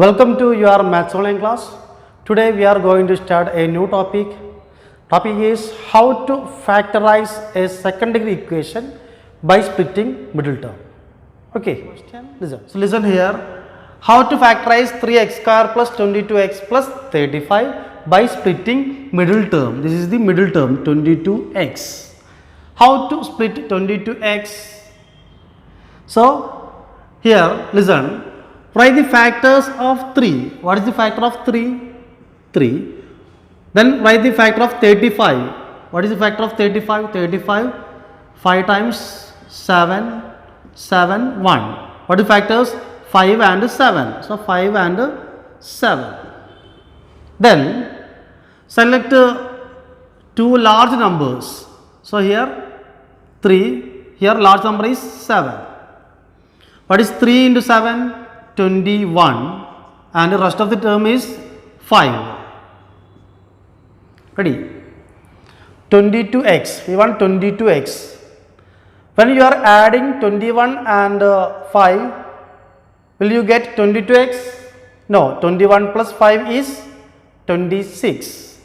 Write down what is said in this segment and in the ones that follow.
Welcome to your Maths Online class. Today we are going to start a new topic. Topic is how to factorize a second degree equation by splitting middle term. Okay, listen. So listen here. How to factorize 3x square plus 22x plus 35 by splitting middle term. This is the middle term 22x. How to split 22x? So here listen. Write the factors of 3. What is the factor of 3? 3. Then write the factor of 35. What is the factor of 35? 35. 5 times 7, 7, 1. What are the factors? 5 and 7. So 5 and 7. Then select two large numbers. So here 3. Here large number is 7. What is 3 into 7? 21, and the rest of the term is 5. Ready? 22x. We want 22x. When you are adding 21 and 5, will you get 22x? No, 21 plus 5 is 26.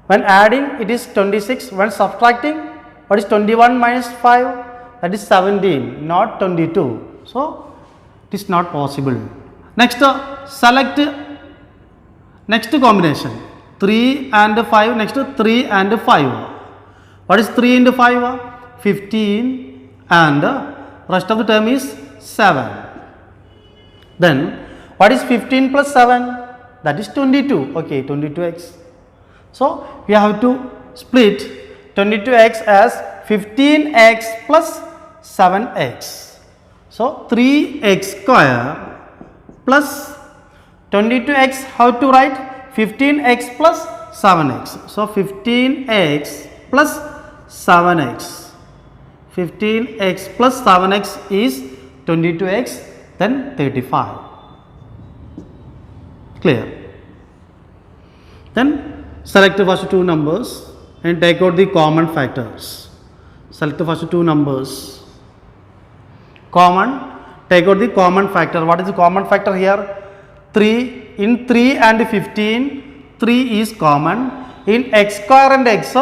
When adding, it is 26. When subtracting, what is 21 minus 5? That is 17, not 22. So it is not possible. Next, select next combination 3 and 5. Next 3 and 5. What is 3 into 5? 15, and rest of the term is 7. Then what is 15 plus 7? That is 22. Okay, 22x. So we have to split 22x as 15x plus 7x. So 3x square plus 22x, how to write? 15x plus 7x. So 15x plus 7x. 15x plus 7x is 22x, then 35. Clear? Then select the first two numbers and take out the common factors. Select the first two numbers. Common, take out the common factor. What is the common factor here? 3. In 3 and 15, 3 is common. In x square and x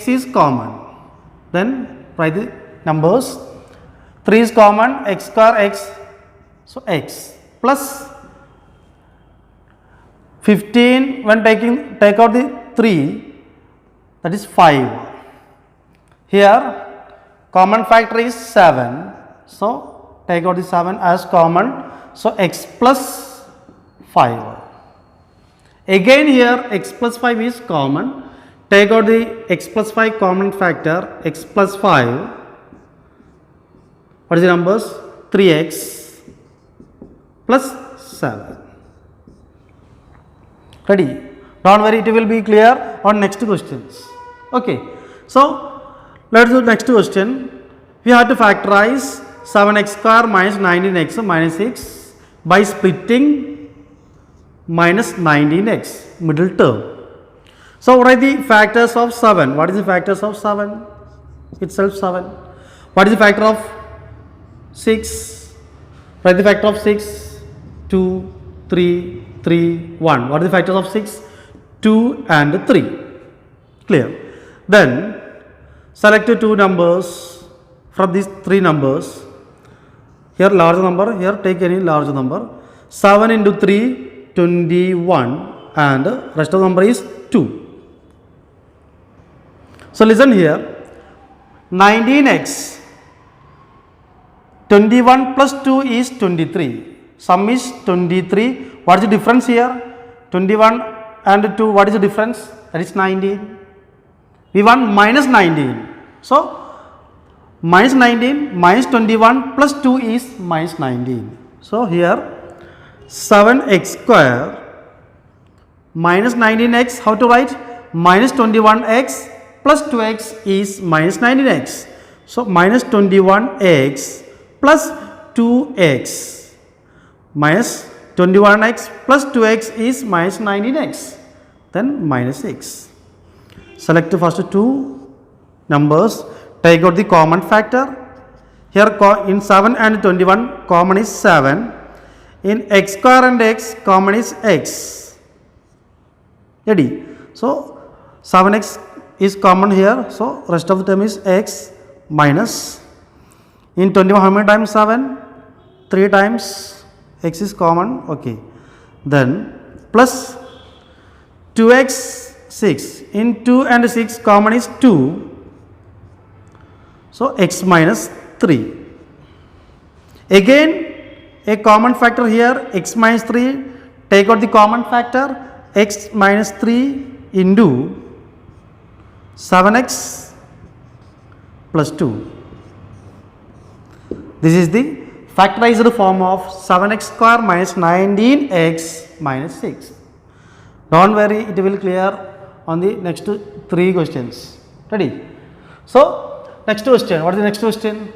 is common. Then write the numbers. 3 is common, x square x, so x plus 15. When take out the 3, that is 5. Here common factor is 7. So take out the 7 as common. So x plus 5. Again here x plus 5 is common. Take out the x plus 5 common factor, x plus 5. What is the numbers? 3x plus 7. Ready? Don't worry, it will be clear on next questions. Okay. So let's do next question. We have to factorize 7x square minus 19x minus 6 by splitting minus 19x middle term. So what are the factors of 7? What is the factors of 7? Itself 7. What is the factor of 6? What is the factor of 6? 2, 3, 3, 1. What is the factors of 6? 2 and 3. Clear? Then select two numbers from these three numbers. Here large number, here take any large number. 7 into 3, 21, and rest of the number is 2. So listen here, 19x, 21 plus 2 is 23. Sum is 23. What is the difference here? 21 and 2, what is the difference? That is 19. We want minus 19. So minus 19 minus 21 plus 2 is minus 19. So here 7x square minus 19x, how to write? Minus 21x plus 2x is minus 19x. So minus 21x plus 2x minus 21x plus 2x is minus 19x, then minus 6. Select the first two numbers. Take out the common factor. Here in 7 and 21 common is 7. In x square and x, common is x. Ready? So 7x is common here. So rest of the term is x minus. In 21, how many times 7? 3 times x is common. Okay. Then plus 2x 6. In 2 and 6, common is 2. So x minus 3. Again a common factor here, x minus 3, take out the common factor, x minus 3 into 7x plus 2. This is the factorized form of 7x square minus 19x minus 6. Don't worry, it will clear on the next 3 questions. Ready? So, next question. What is the next question?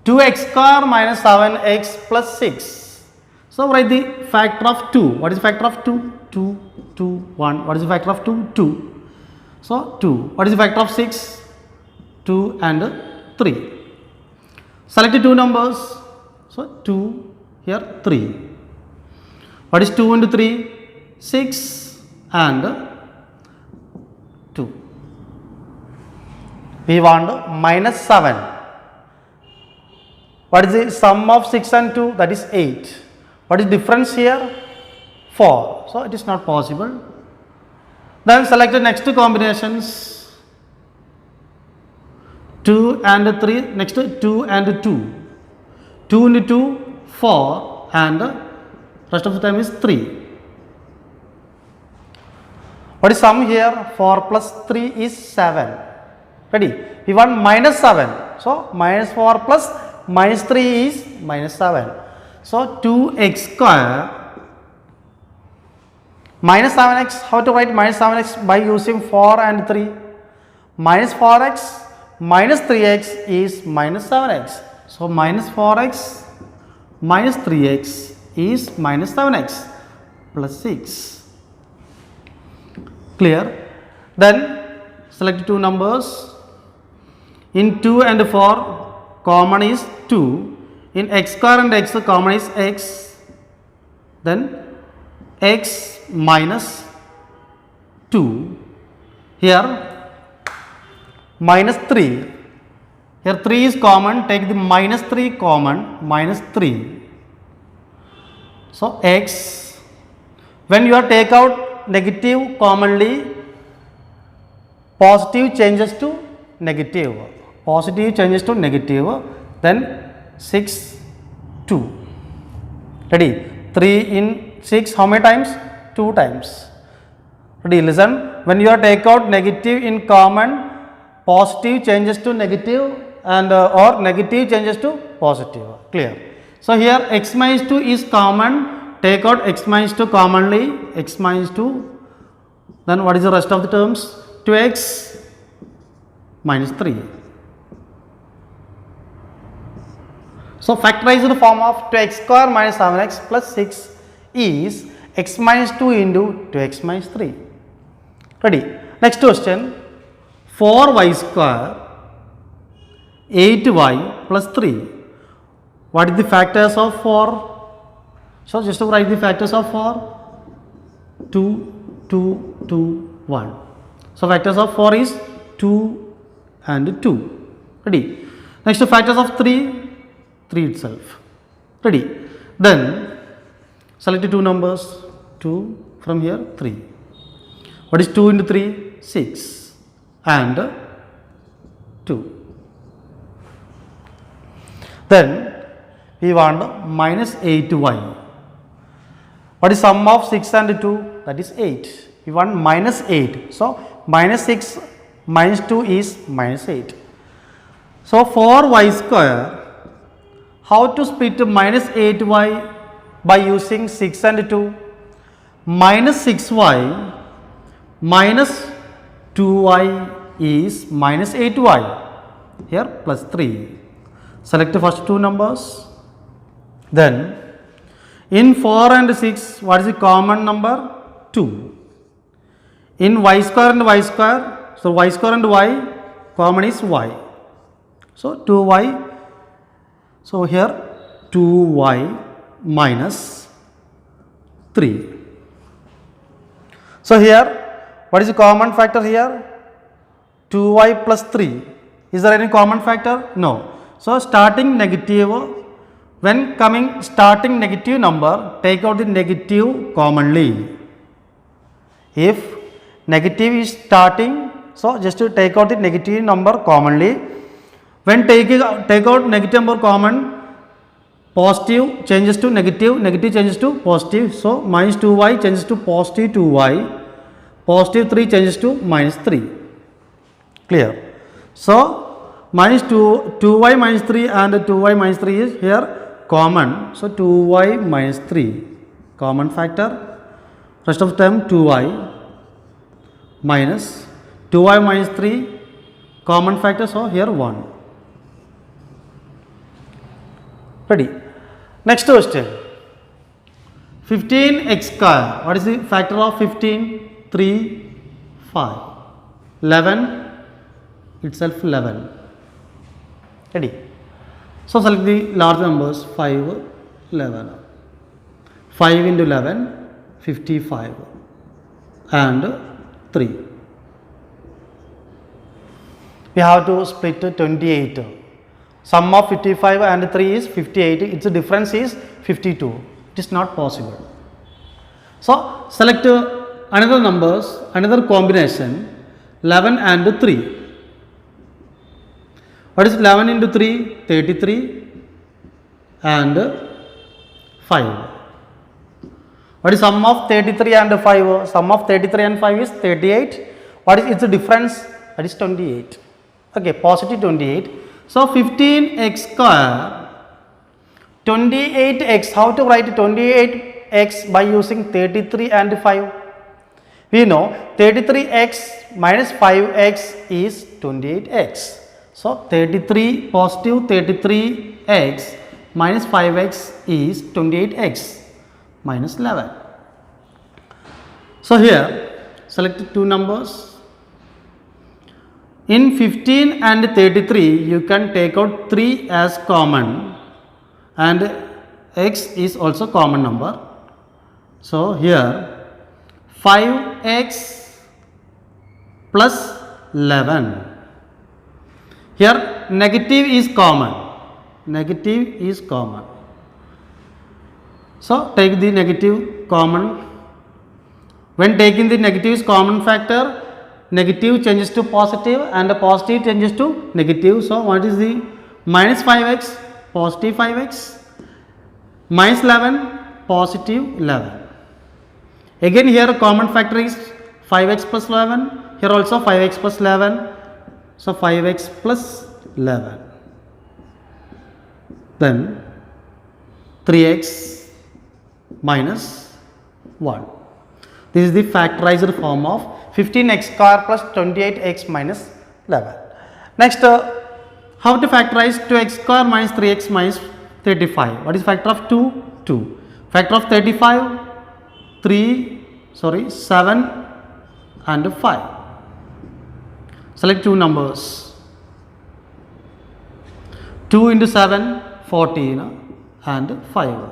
2x square minus 7x plus 6. So, write the factor of 2. What is the factor of 2? 2, 2, 1. What is the factor of 2? 2. So, 2. What is the factor of 6? 2 and 3. Select the 2 numbers. So, 2, here 3. What is 2 into 3? 6 and 2. We want minus 7. What is the sum of 6 and 2? That is 8. What is difference here? 4. So, it is not possible. Then select the next combinations. 2 and 3. Next 2 and 2. 2 into 2, 4 and rest of the time is 3. What is sum here? 4 plus 3 is 7. Ready? We want minus 7. So, minus 4 plus minus 3 is minus 7. So, 2x square minus 7x. How to write minus 7x? By using 4 and 3. Minus 4x minus 3x is minus 7x. So, minus 4x minus 3x is minus 7x plus 6. Clear? Then select 2 numbers. In 2 and 4, common is 2. In x square and x, common is x. Then x minus 2. Here minus 3. Here 3 is common. Take the minus 3 common. Minus 3. So x. When you are take out negative commonly, positive changes to negative. Positive changes to negative. Then 6, 2. Ready? 3 in 6, how many times? 2 times. Ready? Listen. When you are take out negative in common, positive changes to negative and or negative changes to positive. Clear? So here x minus 2 is common. Take out x minus 2 commonly. X minus 2. Then what is the rest of the terms? 2x minus 3. So, factorized form of 2x square minus 7x plus 6 is x minus 2 into 2x minus 3. Ready? Next question. 4y square 8y plus 3. What is the factors of 4? So, just to write the factors of 4. 2, 2, 2, 1. So, factors of 4 is 2 and 2. Ready? Next factors of 3. 3 itself. Ready? Then select the 2 numbers. 2 from here 3. What is 2 into 3? 6 and 2. Then we want minus 8y. What is sum of 6 and 2? That is 8. We want minus 8. So minus 6 minus 2 is minus 8. So 4y square. How to split minus 8y? By using 6 and 2. Minus 6y minus 2y is minus 8y. Here plus 3. Select the first 2 numbers. Then in 4 and 6, what is the common number? 2. In y square and y square, so y square and y, common is y. So 2y. So here 2y minus 3. So here, what is the common factor here? 2y plus 3. Is there any common factor? No. So starting negative, when coming starting negative number, take out the negative commonly. If negative is starting, so just to take out the negative number commonly. When take out negative number common, positive changes to negative, negative changes to positive. So minus 2y changes to positive 2y, positive 3 changes to minus 3. Clear? So minus 2y minus 3 and 2y minus 3 is here common. So 2y minus 3 common factor. Rest of term 2y minus 2y minus 3 common factor. So here 1. Ready? Next question. 15x square. What is the factor of 15? 3, 5. 11 itself 11. Ready? So select the large numbers 5, 11. 5 into 11, 55 and 3. We have to split 28. Sum of 55 and 3 is 58. Its difference is 52. It is not possible. So select another numbers, another combination 11 and 3. What is 11 into 3? 33 and 5. What is sum of 33 and 5? Sum of 33 and 5 is 38. What is its difference? That is 28. Okay, positive 28. So 15x square, 28x. How to write 28x by using 33 and 5? We know 33x minus 5x is 28x. So 33 positive 33x minus 5x is 28x minus 11. So here select two numbers. In 15 and 33 you can take out 3 as common and x is also common number. So here 5x plus 11. Here negative is common. Negative is common. So take the negative common. When taking the negative is common factor, negative changes to positive and the positive changes to negative. So what is the minus 5x? Positive 5x. Minus 11, positive 11. Again here common factor is 5x plus 11. Here also 5x plus 11. So 5x plus 11. Then 3x minus 1. This is the factorized form of 15x square plus 28x minus 11. Next, how to factorize 2x square minus 3x minus 35. What is factor of 2? 2. Factor of 35? 7 and 5. Select two numbers. 2 into 7, 14 and 5.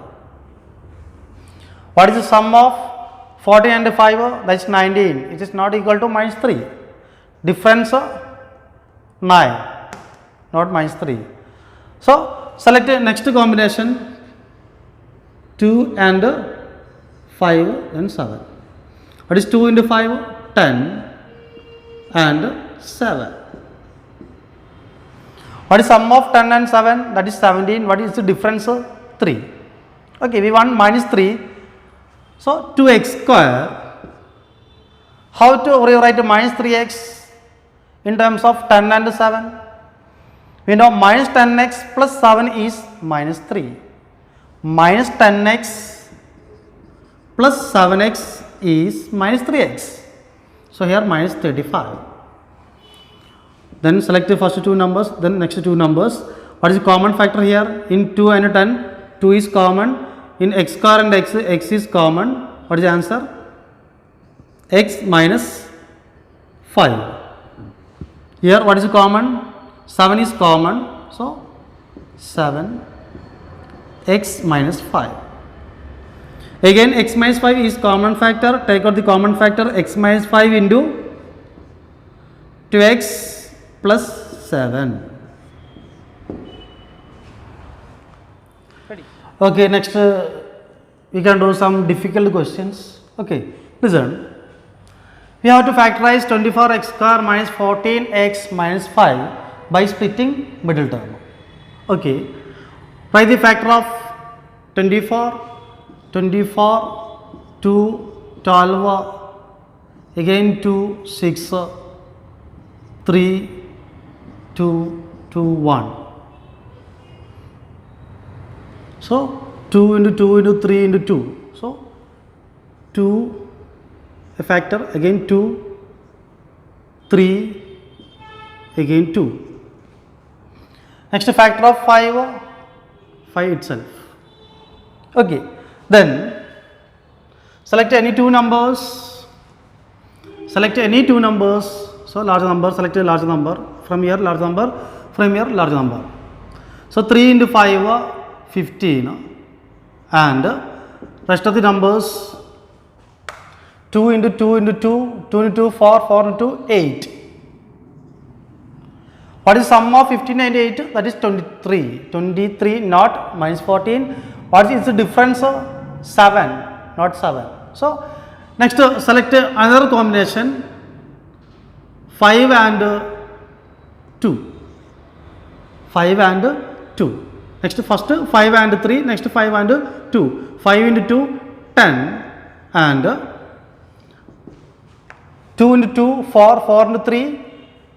What is the sum of 14 and 5? That is 19. It is not equal to minus 3. Difference 9, not minus 3. So select next combination 2 and 5 and 7. What is 2 into 5? 10 and 7. What is sum of 10 and 7? That is 17. What is the difference? 3. Okay, we want minus 3. So 2x square. How to rewrite minus 3x in terms of 10 and 7? We know minus 10x plus 7 is minus 3. Minus 10x plus 7x is minus 3x. So here minus 35. Then select the first two numbers, then next two numbers. What is the common factor here? In 2 and 10, 2 is common. In x square and x is common. What is the answer? X minus 5. Here what is common? 7 is common. So 7 x minus 5. Again x minus 5 is common factor. Take out the common factor. X minus 5 into 2x plus 7. Okay, next we can do some difficult questions. Okay, listen. We have to factorize 24x square minus 14x minus 5 by splitting middle term. Okay, write the factor of 24, 2, 12, again 2, 6, 3, 2, 1. So 2 into 2 into 3 into 2. So 2 a factor, again 2, 3, again 2. Next factor of 5 itself. Okay, then select any two numbers. Select any two numbers. So larger number, select a larger number. From here large number, from here large number. So 3 into 5, 15, and rest of the numbers 2 into 2 into 2, 2 into 2, 4, 4 into 8. What is sum of 15 and 8? That is 23. 23 not minus 14. What is the difference? 7, not 7. So next select another combination 5 and 2. 5 and 2. Next first 5 and 3, next 5 and 2. 5 into 2, 10, and 2 into 2, 4, 4 into 3,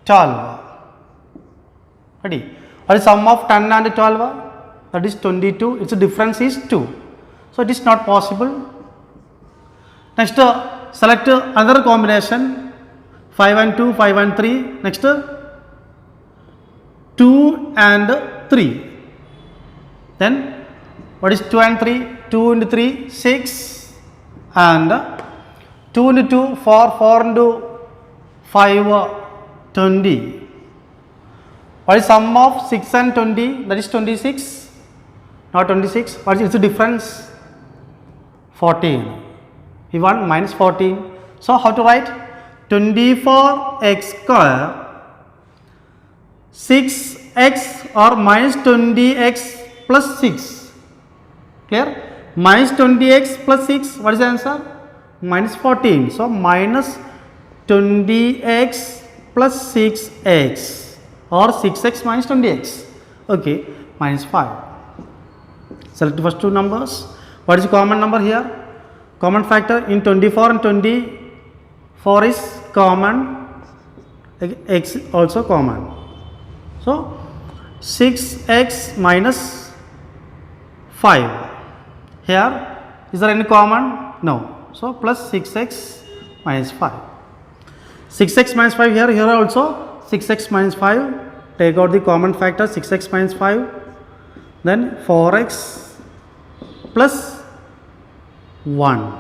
12. Ready? What is sum of 10 and 12? That is 22. Its difference is 2. So it is not possible. Next select another combination 5 and 2, 5 and 3. Next 2 and 3. Then what is 2 and 3? 2 into 3, 6, and 2 into 2, 4, 4 into 5, 20. What is sum of 6 and 20? That is 26, not 26. What is the difference? 14. We want minus 14. So how to write? 24x square 6x or minus 20x plus 6. Clear? Minus 20x plus 6. What is the answer? Minus 14. So minus 20x plus 6x or 6x minus 20x. Okay, minus 5. Select the first two numbers. What is the common number here? Common factor in 24 and 24 is common, x also common. So 6x minus 5. Here is there any common? No. So plus 6x minus 5. 6x minus 5 here also 6x minus 5. Take out the common factor 6x minus 5. Then 4x plus 1.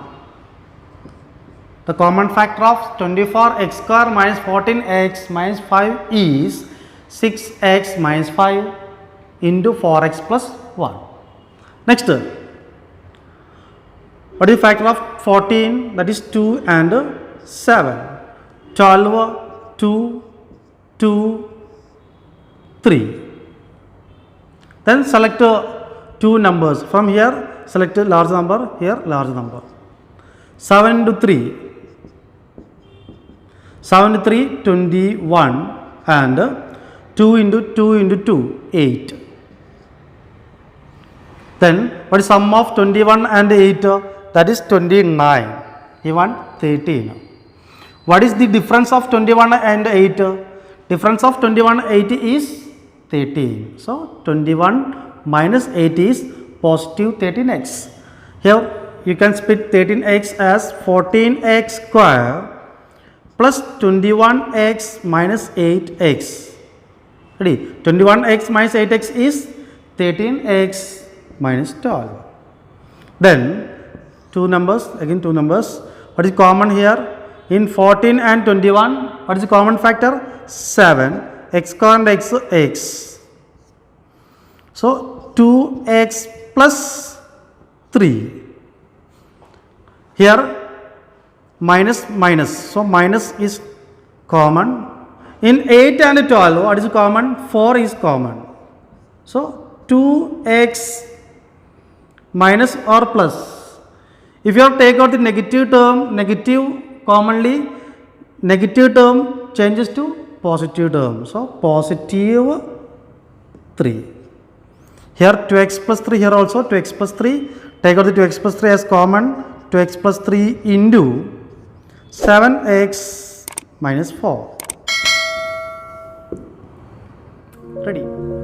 The common factor of 24x square minus 14x minus 5 is 6x minus 5 into 4x plus 1. Next, what is the factor of 14? That is 2 and 7. 12, 2, 2, 3. Then select two numbers. From here, select a large number, here large number. 7 into 3. 7 into 3, 21, and 2 into 2 into 2, 8. Then what is sum of 21 and 8? That is 29. You want 13. What is the difference of 21 and 8? Difference of 21 and 8 is 13. So 21 minus 8 is positive 13x. Here you can split 13x as 14x square plus 21x minus 8x. Ready? 21x minus 8x is 13x minus 12. Then two numbers, again two numbers. What is common here? In 14 and 21, what is the common factor? 7. X square and x. So 2x plus 3. Here minus minus, so minus is common. In 8 and 12 what is common? 4 is common. So 2x minus or plus. If you have take out the negative term, negative commonly negative term changes to positive term. So positive 3. Here 2x plus 3, here also 2x plus 3. Take out the 2x plus 3 as common. 2x plus 3 into 7x minus 4. Ready?